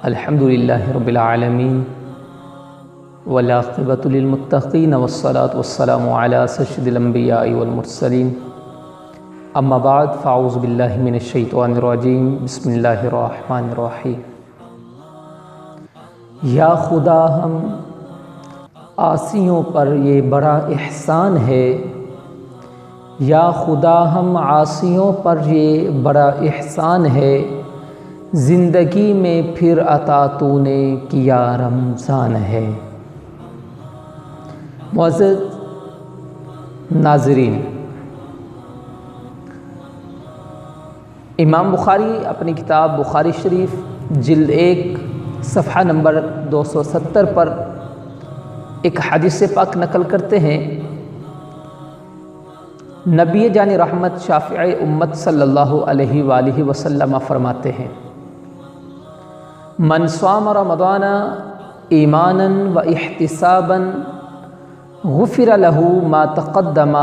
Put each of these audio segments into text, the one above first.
الحمدللہ رب العالمین والعاقبۃ للمتقین والصلاة والسلام علی سید الانبیاء والمرسلین اما بعد فاعوذ باللہ من الشیطان الرجیم بسم اللہ الرحمن الرحیم۔ یا خدا ہم عاصیوں پر یہ بڑا احسان ہے، یا خدا ہم عاصیوں پر یہ بڑا احسان ہے، زندگی میں پھر عطا تو نے کیا رمضان ہے۔ معزز ناظرین، امام بخاری اپنی کتاب بخاری شریف جلد 1 صفحہ نمبر 270 پر ایک حدیث پاک نقل کرتے ہیں۔ نبی جان رحمت شافع امت صلی اللہ علیہ وآلہ وسلم فرماتے ہیں، من صام رمضان ایمانا و احتسابا غفر له ما تقدم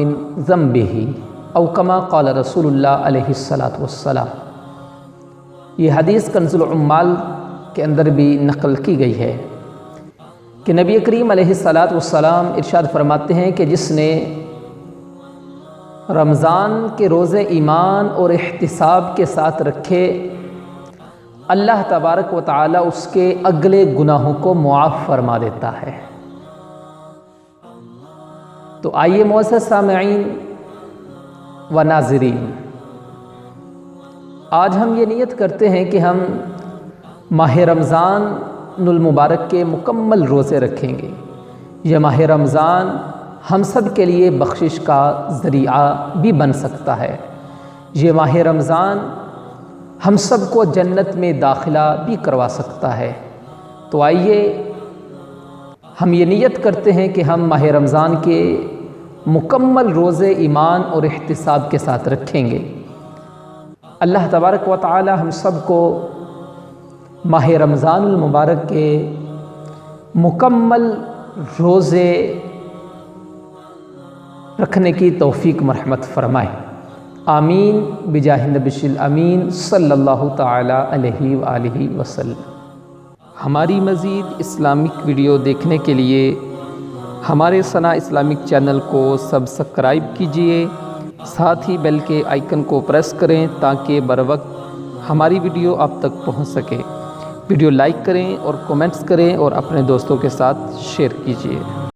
من ذنبه او کما قال رسول اللہ علیہ الصلاۃ والسلام۔ یہ حدیث کنز العمال کے اندر بھی نقل کی گئی ہے کہ نبی کریم علیہ الصلاۃ والسلام ارشاد فرماتے ہیں کہ جس نے رمضان کے روزے ایمان اور احتساب کے ساتھ رکھے، اللہ تبارک و تعالی اس کے اگلے گناہوں کو معاف فرما دیتا ہے۔ تو آئیے معزز سامعین و ناظرین، آج ہم یہ نیت کرتے ہیں کہ ہم ماہ رمضان المبارک کے مکمل روزے رکھیں گے۔ یہ ماہ رمضان ہم سب کے لیے بخشش کا ذریعہ بھی بن سکتا ہے۔ یہ ماہ رمضان ہم سب کو جنت میں داخلہ بھی کروا سکتا ہے۔ تو آئیے ہم یہ نیت کرتے ہیں کہ ہم ماہ رمضان کے مکمل روزے ایمان اور احتساب کے ساتھ رکھیں گے۔ اللہ تبارک و تعالی ہم سب کو ماہ رمضان المبارک کے مکمل روزے رکھنے کی توفیق مرحمت فرمائے، آمین بجاہ النبی الامین صلی اللہ تعالی علیہ وآلہ وسلم۔ ہماری مزید اسلامک ویڈیو دیکھنے کے لیے ہمارے ثنا اسلامک چینل کو سبسکرائب کیجئے، ساتھ ہی بیل کے آئیکن کو پریس کریں تاکہ بروقت ہماری ویڈیو آپ تک پہنچ سکے۔ ویڈیو لائک کریں اور کومنٹس کریں اور اپنے دوستوں کے ساتھ شیئر کیجئے۔